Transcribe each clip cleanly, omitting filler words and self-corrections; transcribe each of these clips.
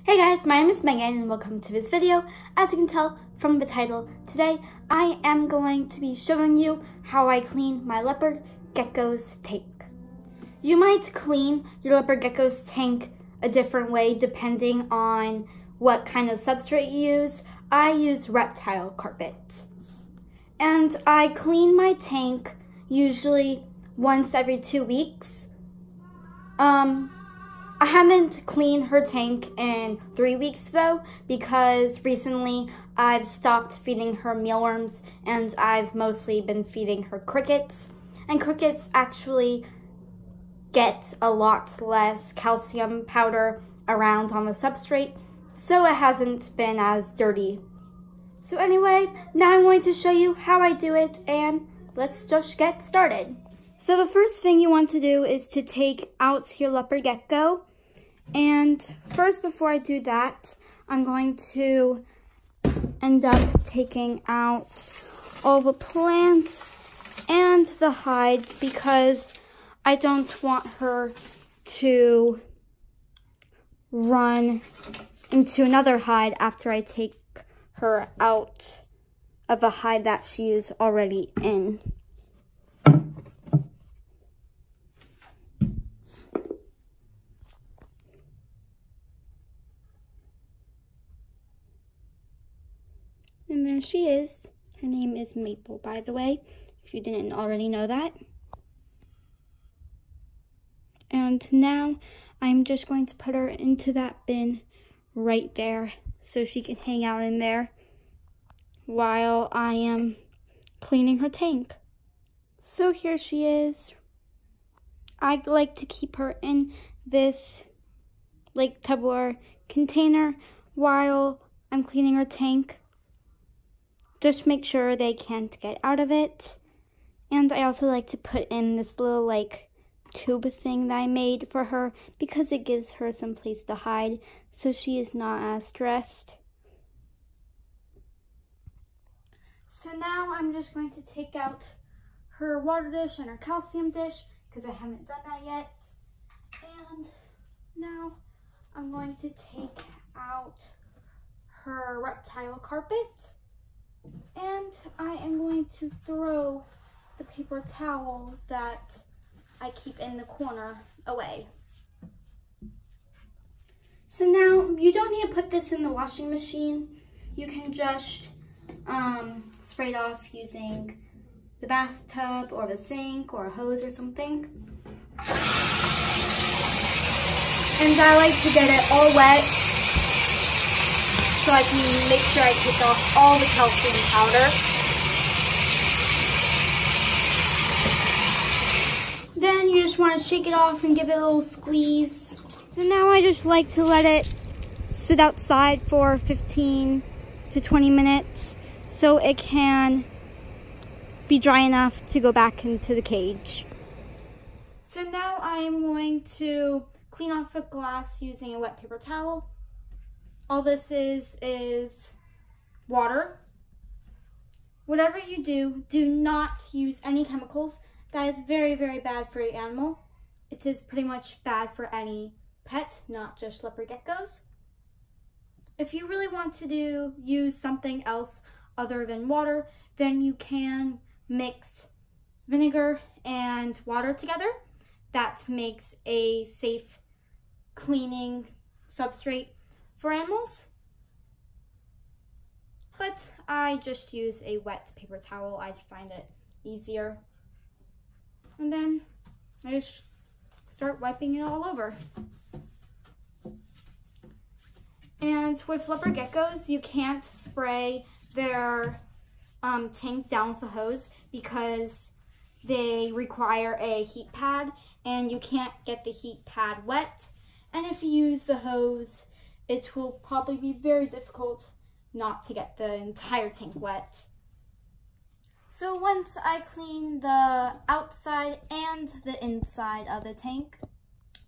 Hey guys, my name is Megan and welcome to this video. As you can tell from the title, today I am going to be showing you how I clean my leopard gecko's tank. You might clean your leopard gecko's tank a different way depending on what kind of substrate you use. I use reptile carpet. And I clean my tank usually once every 2 weeks. I haven't cleaned her tank in 3 weeks though, because recently I've stopped feeding her mealworms and I've mostly been feeding her crickets. And crickets actually get a lot less calcium powder around on the substrate, so it hasn't been as dirty. So anyway, now I'm going to show you how I do it, and let's just get started. So the first thing you want to do is to take out your leopard gecko. And first, before I do that, I'm going to end up taking out all the plants and the hides because I don't want her to run into another hide after I take her out of the hide that she is already in. And there she is. Her name is Maple, by the way, if you didn't already know that. And now I'm just going to put her into that bin right there so she can hang out in there while I am cleaning her tank. So here she is. I like to keep her in this like Tupperware container while I'm cleaning her tank. Just make sure they can't get out of it. And I also like to put in this little like tube thing that I made for her because it gives her some place to hide so she is not as stressed. So now I'm just going to take out her water dish and her calcium dish because I haven't done that yet. And now I'm going to take out her reptile carpet. And I am going to throw the paper towel that I keep in the corner away. So now you don't need to put this in the washing machine. You can just spray it off using the bathtub or the sink or a hose or something. And I like to get it all wet so I can make sure I take off all the calcium powder. Then you just want to shake it off and give it a little squeeze. So now I just like to let it sit outside for 15 to 20 minutes so it can be dry enough to go back into the cage. So now I am going to clean off the glass using a wet paper towel. All this is water. Whatever you do, do not use any chemicals. That is very, very bad for your animal. It is pretty much bad for any pet, not just leopard geckos. If you really want to use something else other than water, then you can mix vinegar and water together. That makes a safe cleaning substrate for animals, but I just use a wet paper towel. I find it easier. And then I just start wiping it all over. And with leopard geckos, you can't spray their tank down with a hose because they require a heat pad and you can't get the heat pad wet. And if you use the hose, it will probably be very difficult not to get the entire tank wet. So once I clean the outside and the inside of the tank,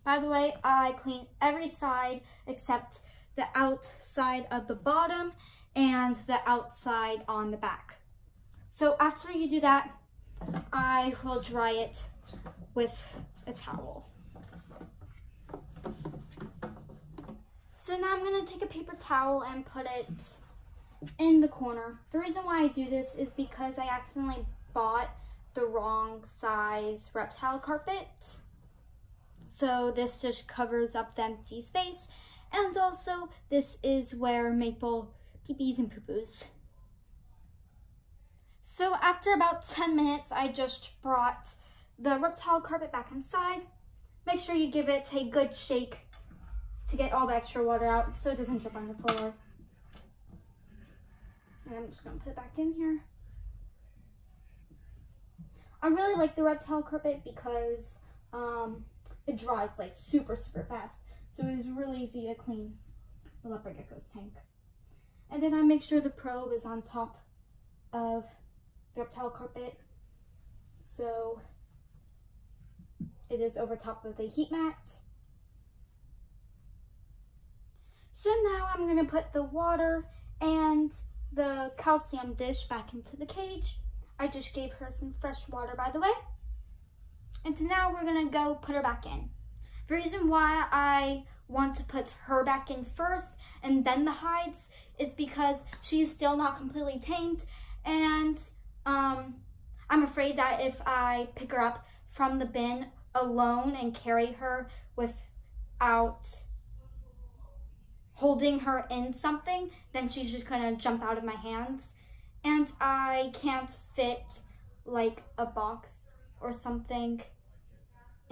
by the way, I clean every side except the outside of the bottom and the outside on the back. So after you do that, I will dry it with a towel. So now I'm gonna take a paper towel and put it in the corner. The reason why I do this is because I accidentally bought the wrong size reptile carpet. So this just covers up the empty space. And also this is where Maple pee-pees and poo-poos. So after about 10 minutes, I just brought the reptile carpet back inside. Make sure you give it a good shake to get all the extra water out so it doesn't drip on the floor. And I'm just gonna put it back in here. I really like the reptile carpet because it dries like super fast. So it was really easy to clean the leopard gecko's tank. And then I make sure the probe is on top of the reptile carpet. So it is over top of the heat mat. So now I'm gonna put the water and the calcium dish back into the cage. I just gave her some fresh water, by the way. And so now we're gonna go put her back in. The reason why I want to put her back in first and then the hides is because she's still not completely tamed, and I'm afraid that if I pick her up from the bin alone and carry her without holding her in something, then she's just gonna jump out of my hands. And I can't fit like a box or something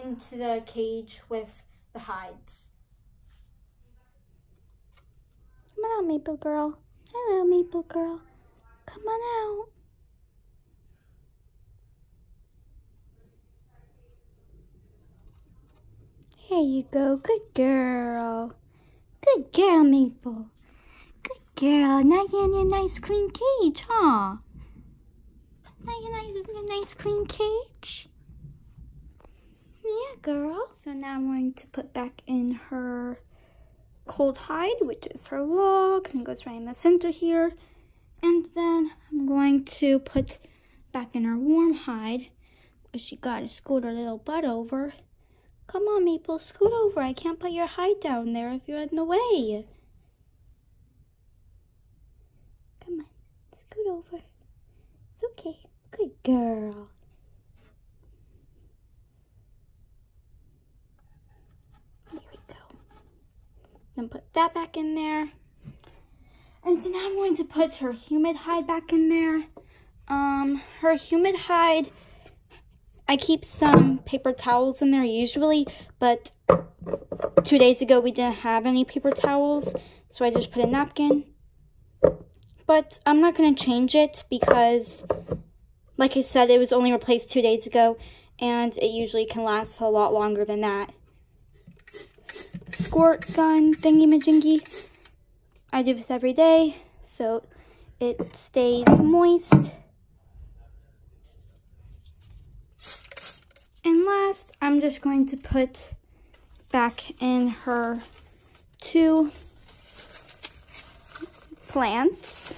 into the cage with the hides. Come on out, Maple girl. Hello, Maple girl. Come on out. There you go. Good girl. Good girl, Maple. Good girl. Now you're in a nice clean cage, huh? Now you're in a nice clean cage. Yeah, girl. So now I'm going to put back in her cold hide, which is her log, and goes right in the center here. And then I'm going to put back in her warm hide, which she got to scoot her little butt over. Come on, Maple, scoot over. I can't put your hide down there if you're in the way. Come on, scoot over. It's okay. Good girl. There we go. Then put that back in there. And so now I'm going to put her humid hide back in there. Her humid hide, I keep some paper towels in there usually, but 2 days ago we didn't have any paper towels, so I just put a napkin. But I'm not going to change it because, like I said, it was only replaced 2 days ago, and it usually can last a lot longer than that. Squirt gun thingy-majingy. I do this every day, so it stays moist. And last, I'm just going to put back in her 2 plants.